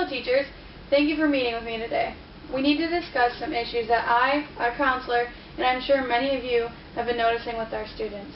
Hello teachers, thank you for meeting with me today. We need to discuss some issues that I, our counselor, and I'm sure many of you have been noticing with our students.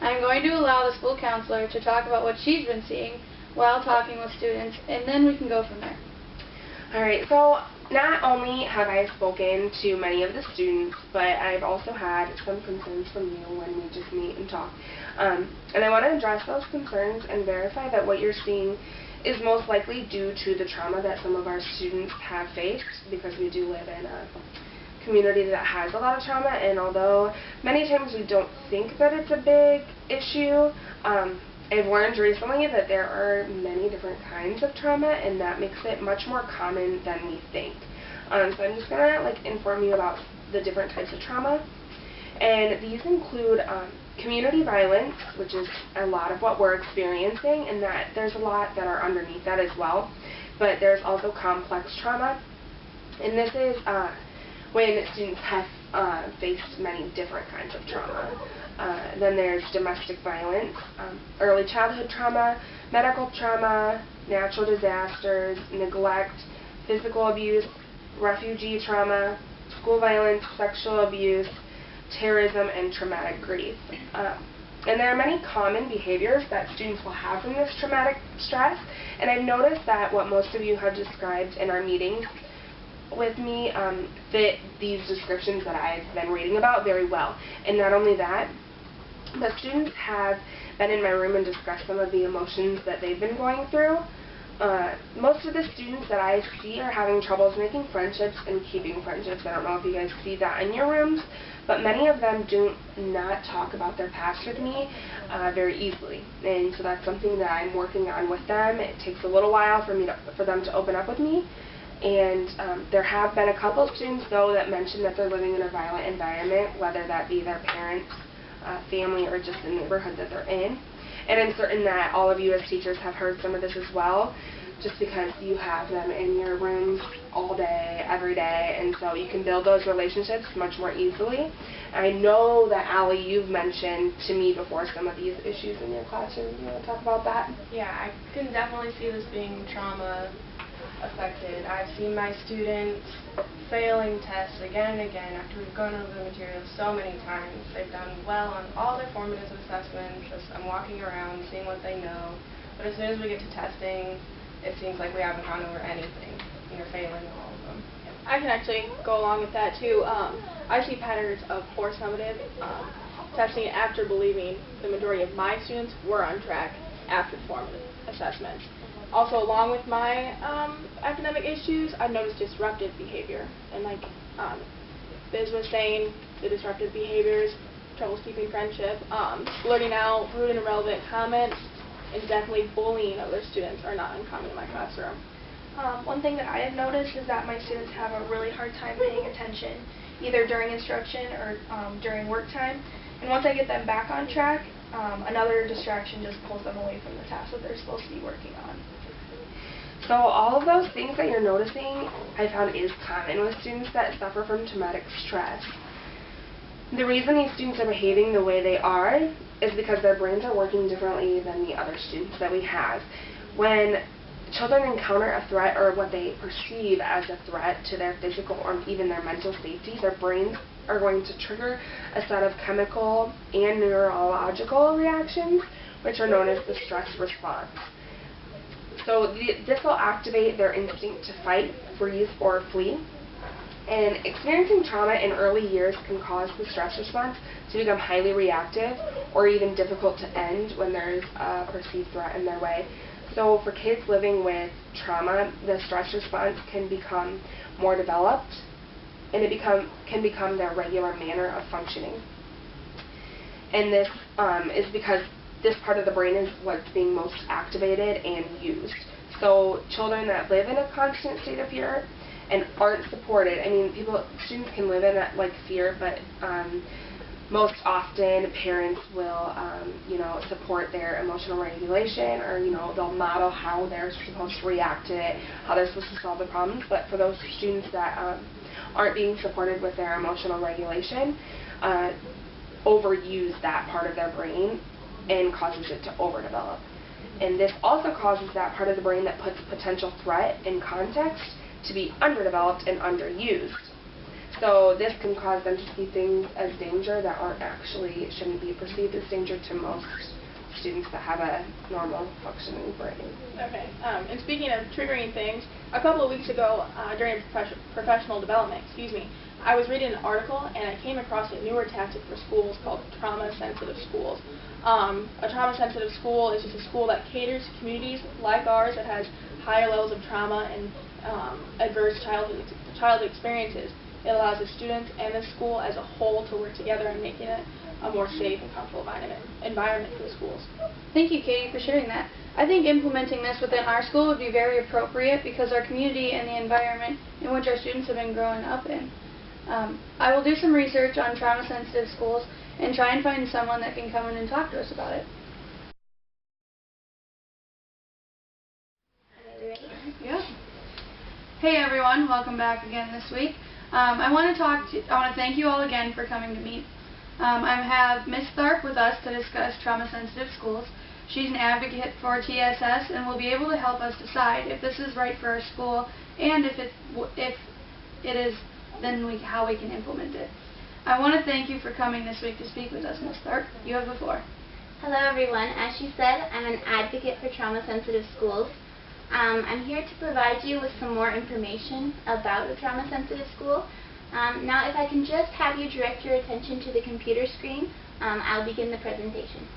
I'm going to allow the school counselor to talk about what she's been seeing while talking with students, and then we can go from there. Alright, so not only have I spoken to many of the students, but I've also had some concerns from you when we just meet and talk. And I want to address those concerns and verify that what you're seeing is most likely due to the trauma that some of our students have faced, because we do live in a community that has a lot of trauma, and although many times we don't think that it's a big issue, I've learned recently that there are many different kinds of trauma, and that makes it much more common than we think. So I'm just going to inform you about the different types of trauma. And these include community violence, which is a lot of what we're experiencing, and that there's a lot that are underneath that as well. But there's also complex trauma, and this is when students have faced many different kinds of trauma. Then there's domestic violence, early childhood trauma, medical trauma, natural disasters, neglect, physical abuse, refugee trauma, school violence, sexual abuse, terrorism, and traumatic grief. And there are many common behaviors that students will have from this traumatic stress, and I've noticed that what most of you have described in our meetings with me fit these descriptions that I've been reading about very well. And not only that, but students have been in my room and discussed some of the emotions that they've been going through. Most of the students that I see are having troubles making friendships and keeping friendships. I don't know if you guys see that in your rooms, but many of them do not talk about their past with me very easily. And so that's something that I'm working on with them. It takes a little while for them to open up with me. And there have been a couple of students, though, that mention that they're living in a violent environment, whether that be their parents, family, or just the neighborhood that they're in. And I'm certain that all of you as teachers have heard some of this as well, just because you have them in your rooms all day, every day, and so you can build those relationships much more easily. I know that Allie, you've mentioned to me before some of these issues in your classroom. Do you want to talk about that? Yeah, I can definitely see this being trauma affected. I've seen my students failing tests again and again after we've gone over the materials so many times. They've done well on all their formative assessments, just I'm walking around, seeing what they know, but as soon as we get to testing, it seems like we haven't gone over anything, and you're failing all of them. I can actually go along with that too. I see patterns of poor summative testing after believing the majority of my students were on track after formative assessments. Also, along with my academic issues, I've noticed disruptive behavior. And like Biz was saying, the disruptive behaviors, troubles keeping friendship, blurting out rude and irrelevant comments, and definitely bullying other students are not uncommon in my classroom. One thing that I have noticed is that my students have a really hard time paying attention, either during instruction or during work time. And once I get them back on track, another distraction just pulls them away from the task that they're supposed to be working on. So all of those things that you're noticing, I found is common with students that suffer from traumatic stress. The reason these students are behaving the way they are is because their brains are working differently than the other students that we have. When children encounter a threat or what they perceive as a threat to their physical or even their mental safety, their brains are going to trigger a set of chemical and neurological reactions, which are known as the stress response. So this will activate their instinct to fight, freeze, or flee. And experiencing trauma in early years can cause the stress response to become highly reactive or even difficult to end when there's a perceived threat in their way. So for kids living with trauma, the stress response can become more developed, and it can become their regular manner of functioning. And this is because this part of the brain is what's being most activated and used. So children that live in a constant state of fear and aren't supported, I mean, students can live in that fear, but most often parents will, support their emotional regulation, or, they'll model how they're supposed to react to it, how they're supposed to solve the problems. But for those students that aren't being supported with their emotional regulation, overuse that part of their brain and causes it to overdevelop. And this also causes that part of the brain that puts potential threat in context to be underdeveloped and underused. So this can cause them to see things as danger that shouldn't be perceived as danger to most students that have a normal functioning brain. Okay. And speaking of triggering things, a couple of weeks ago during professional development, I was reading an article and I came across a newer tactic for schools called trauma-sensitive schools. A trauma-sensitive school is just a school that caters to communities like ours that has higher levels of trauma and adverse childhood experiences. It allows the students and the school as a whole to work together and making it a more safe and comfortable environment for the schools. Thank you, Katie, for sharing that. I think implementing this within our school would be very appropriate because our community and the environment in which our students have been growing up in. I will do some research on trauma-sensitive schools and try and find someone that can come in and talk to us about it. Yeah. Hey everyone, welcome back again this week. I want to thank you all again for coming to meet. I have Ms. Tharp with us to discuss trauma-sensitive schools. She's an advocate for TSS and will be able to help us decide if this is right for our school and if it is, then how we can implement it. I want to thank you for coming this week to speak with us, Ms. Tharp. You have the floor. Hello everyone. As she said, I'm an advocate for trauma-sensitive schools. I'm here to provide you with some more information about a trauma-sensitive school. Now if I can just have you direct your attention to the computer screen, I'll begin the presentation.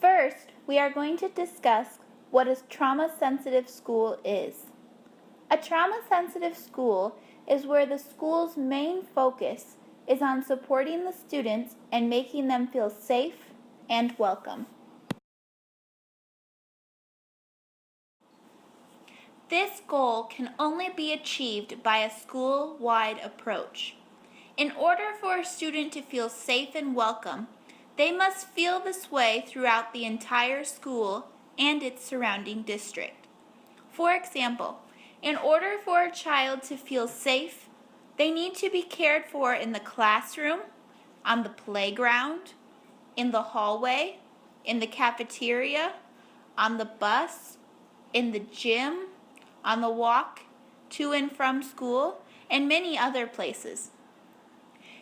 First, we are going to discuss what a trauma-sensitive school is. A trauma-sensitive school is where the school's main focus is on supporting the students and making them feel safe and welcome. This goal can only be achieved by a school-wide approach. In order for a student to feel safe and welcome, they must feel this way throughout the entire school and its surrounding district. For example, in order for a child to feel safe, they need to be cared for in the classroom, on the playground, in the hallway, in the cafeteria, on the bus, in the gym, on the walk to and from school, and many other places.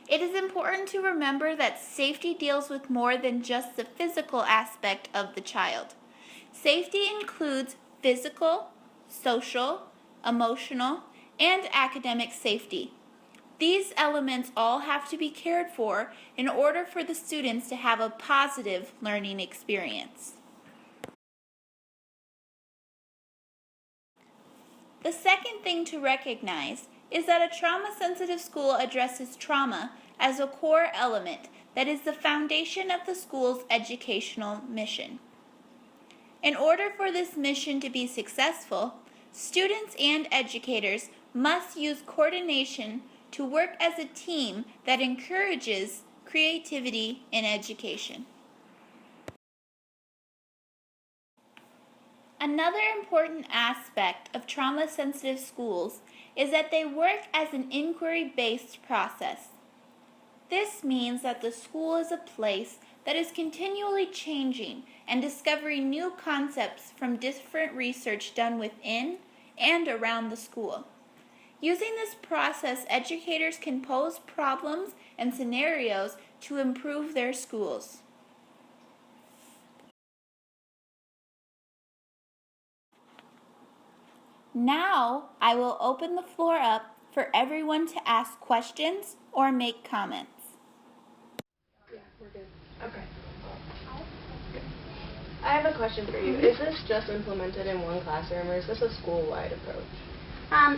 It is important to remember that safety deals with more than just the physical aspect of the child. Safety includes physical, social, emotional, and academic safety. These elements all have to be cared for in order for the students to have a positive learning experience. The second thing to recognize is that a trauma-sensitive school addresses trauma as a core element that is the foundation of the school's educational mission. In order for this mission to be successful, students and educators must use coordination to work as a team that encourages creativity in education. Another important aspect of trauma-sensitive schools is that they work as an inquiry-based process. This means that the school is a place that is continually changing and discovering new concepts from different research done within and around the school. Using this process, educators can pose problems and scenarios to improve their schools. Now, I will open the floor up for everyone to ask questions or make comments. Yeah, we're good. Okay. I have a question for you. Is this just implemented in one classroom, or is this a school-wide approach?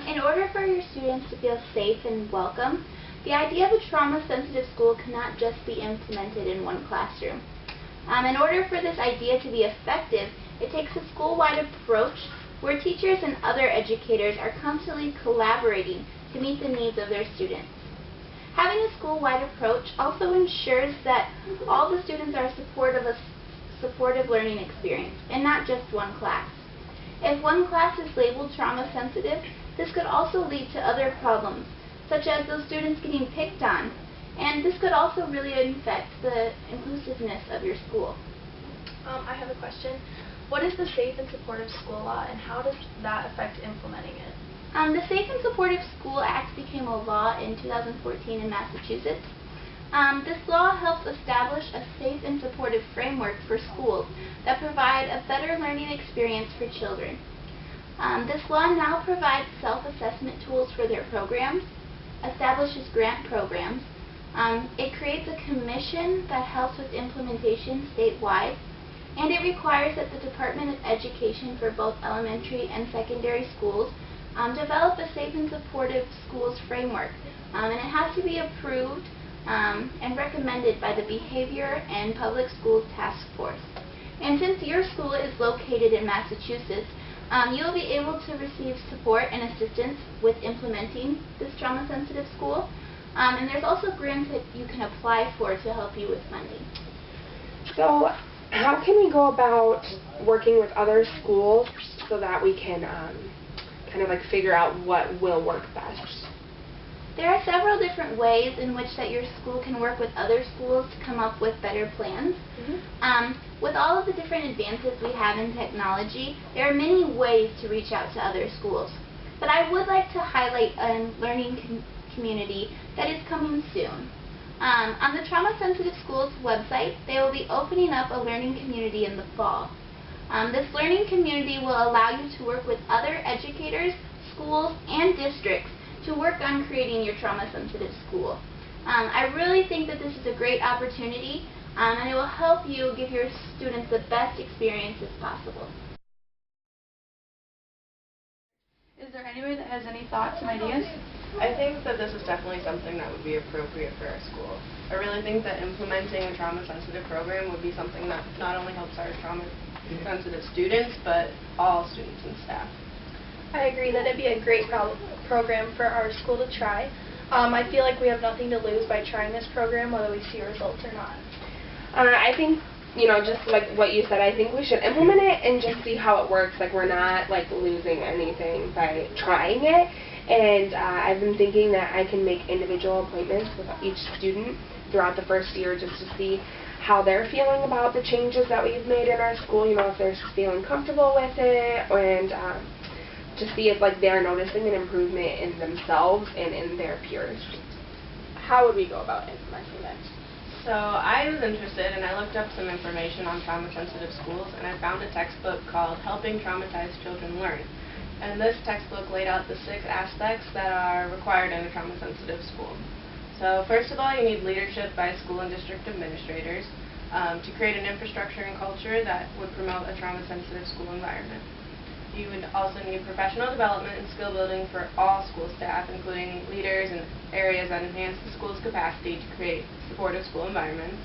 In order for your students to feel safe and welcome, the idea of a trauma-sensitive school cannot just be implemented in one classroom. In order for this idea to be effective, it takes a school-wide approach where teachers and other educators are constantly collaborating to meet the needs of their students. Having a school-wide approach also ensures that all the students are supportive of a supportive learning experience, and not just one class. If one class is labeled trauma sensitive, this could also lead to other problems, such as those students getting picked on, and this could also really affect the inclusiveness of your school. I have a question. What is the Safe and Supportive School Law, and how does that affect implementing it? The Safe and Supportive School Act became a law in 2014 in Massachusetts. This law helps establish a safe and supportive framework for schools that provide a better learning experience for children. This law now provides self-assessment tools for their programs, establishes grant programs, it creates a commission that helps with implementation statewide, and it requires that the Department of Education for both elementary and secondary schools develop a safe and supportive schools framework, and it has to be approved and recommended by the Behavior and Public Schools Task Force. And since your school is located in Massachusetts, you'll be able to receive support and assistance with implementing this trauma-sensitive school. And there's also grants that you can apply for to help you with funding. So, how can we go about working with other schools so that we can kind of like figure out what will work best? There are several different ways in which that your school can work with other schools to come up with better plans. With all of the different advances we have in technology, there are many ways to reach out to other schools. But I would like to highlight a learning community that is coming soon. On the Trauma Sensitive Schools website, they will be opening up a learning community in the fall. This learning community will allow you to work with other educators, schools, and districts to work on creating your trauma-sensitive school. I really think that this is a great opportunity, and it will help you give your students the best experiences possible. Is there anybody that has any thoughts and ideas? I think that this is definitely something that would be appropriate for our school. I really think that implementing a trauma-sensitive program would be something that not only helps our trauma-sensitive students, but all students and staff. I agree that it'd be a great program for our school to try. I feel like we have nothing to lose by trying this program, whether we see results or not. I think, just like what you said, I think we should implement it and just see how it works. Like, we're not like losing anything by trying it. And I've been thinking that I can make individual appointments with each student throughout the first year just to see how they're feeling about the changes that we've made in our school, if they're feeling comfortable with it, and to see if like they're noticing an improvement in themselves and in their peers. How would we go about implementing this? So I was interested, and I looked up some information on trauma-sensitive schools, and I found a textbook called Helping Traumatized Children Learn. And this textbook laid out the 6 aspects that are required in a trauma-sensitive school. So first of all, you need leadership by school and district administrators to create an infrastructure and culture that would promote a trauma-sensitive school environment. You would also need professional development and skill building for all school staff, including leaders in areas that enhance the school's capacity to create supportive school environments.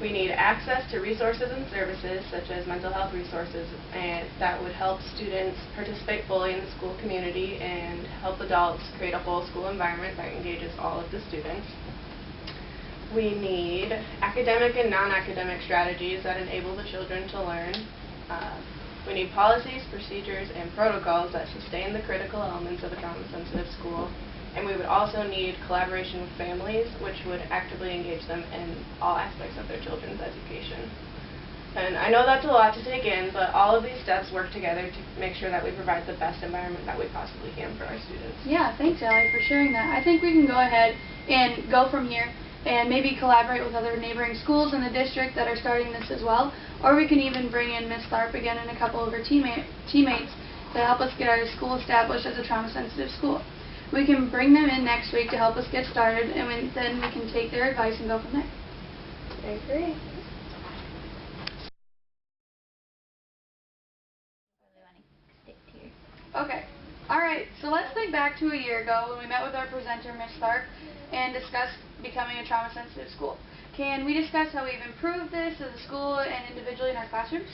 We need access to resources and services, such as mental health resources, and that would help students participate fully in the school community and help adults create a whole school environment that engages all of the students. We need academic and non-academic strategies that enable the children to learn. We need policies, procedures, and protocols that sustain the critical elements of a trauma-sensitive school. And we would also need collaboration with families, which would actively engage them in all aspects of their children's education. And I know that's a lot to take in, but all of these steps work together to make sure that we provide the best environment that we possibly can for our students. Yeah, thanks, Allie, for sharing that. I think we can go ahead and go from here and maybe collaborate with other neighboring schools in the district that are starting this as well. Or we can even bring in Ms. Tharp again and a couple of her teammates to help us get our school established as a trauma-sensitive school. We can bring them in next week to help us get started, and then we can take their advice and go from there. I agree. Okay. Alright, so let's think back to a year ago when we met with our presenter, Ms. Tharp, and discussed becoming a trauma-sensitive school. Can we discuss how we've improved this as a school and individually in our classrooms?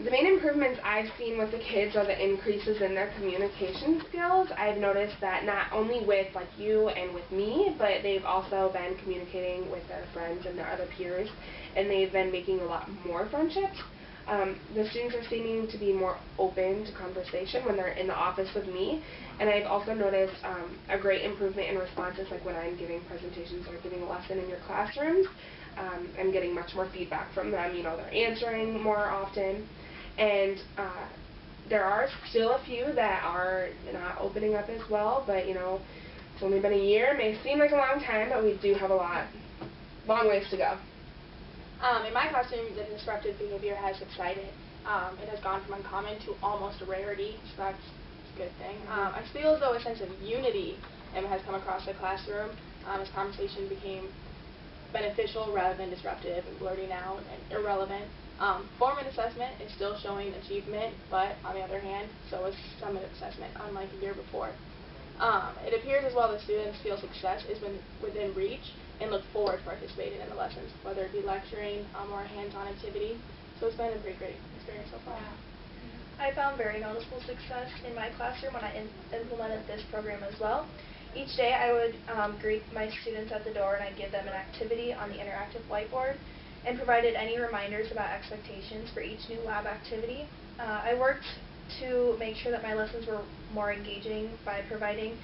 The main improvements I've seen with the kids are the increases in their communication skills. I've noticed that not only with like you and with me, but they've also been communicating with their friends and their other peers, and they've been making a lot more friendships. The students are seeming to be more open to conversation when they're in the office with me, and I've also noticed a great improvement in responses, like when I'm giving presentations or giving a lesson in your classrooms. I'm getting much more feedback from them. You know, they're answering more often, and there are still a few that are not opening up as well, but you know, it's only been a year. It may seem like a long time, but we do have a long ways to go. In my classroom, the disruptive behavior has subsided. It has gone from uncommon to almost a rarity, so that's a good thing. I feel as though a sense of unity has come across the classroom as conversation became beneficial rather than disruptive and blurting out and irrelevant. Formative assessment is still showing achievement, but on the other hand, so is summative assessment, unlike a year before. It appears as well that students feel success is within reach and look forward to participating in the lessons, whether it be lecturing or a hands-on activity. So it's been a pretty great experience so far. I found very noticeable success in my classroom when I implemented this program as well. Each day I would greet my students at the door and I'd give them an activity on the interactive whiteboard and provided any reminders about expectations for each new lab activity. I worked to make sure that my lessons were more engaging by providing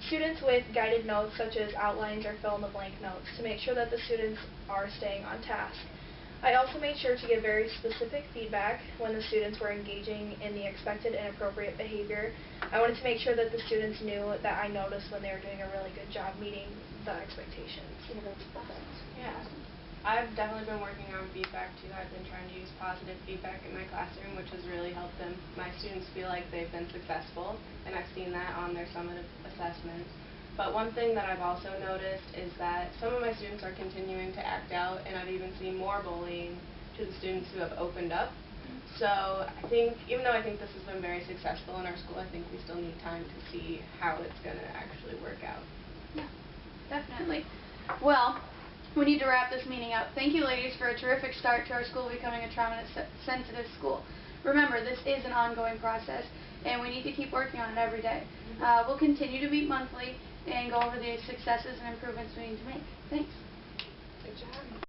students with guided notes such as outlines or fill-in-the-blank notes to make sure that the students are staying on task. I also made sure to give very specific feedback when the students were engaging in the expected and appropriate behavior. I wanted to make sure that the students knew that I noticed when they were doing a really good job meeting the expectations. Yeah. I've definitely been working on feedback too. I've been trying to use positive feedback in my classroom, which has really helped my students feel like they've been successful, and I've seen that on their summative assessments. But one thing that I've also noticed is that some of my students are continuing to act out, and I've even seen more bullying to the students who have opened up. So I think, even though I think this has been very successful in our school, I think we still need time to see how it's going to actually work out. Yeah, definitely. Well, we need to wrap this meeting up. Thank you, ladies, for a terrific start to our school becoming a trauma-sensitive school. Remember, this is an ongoing process, and we need to keep working on it every day. We'll continue to meet monthly and go over the successes and improvements we need to make. Thanks. Good job.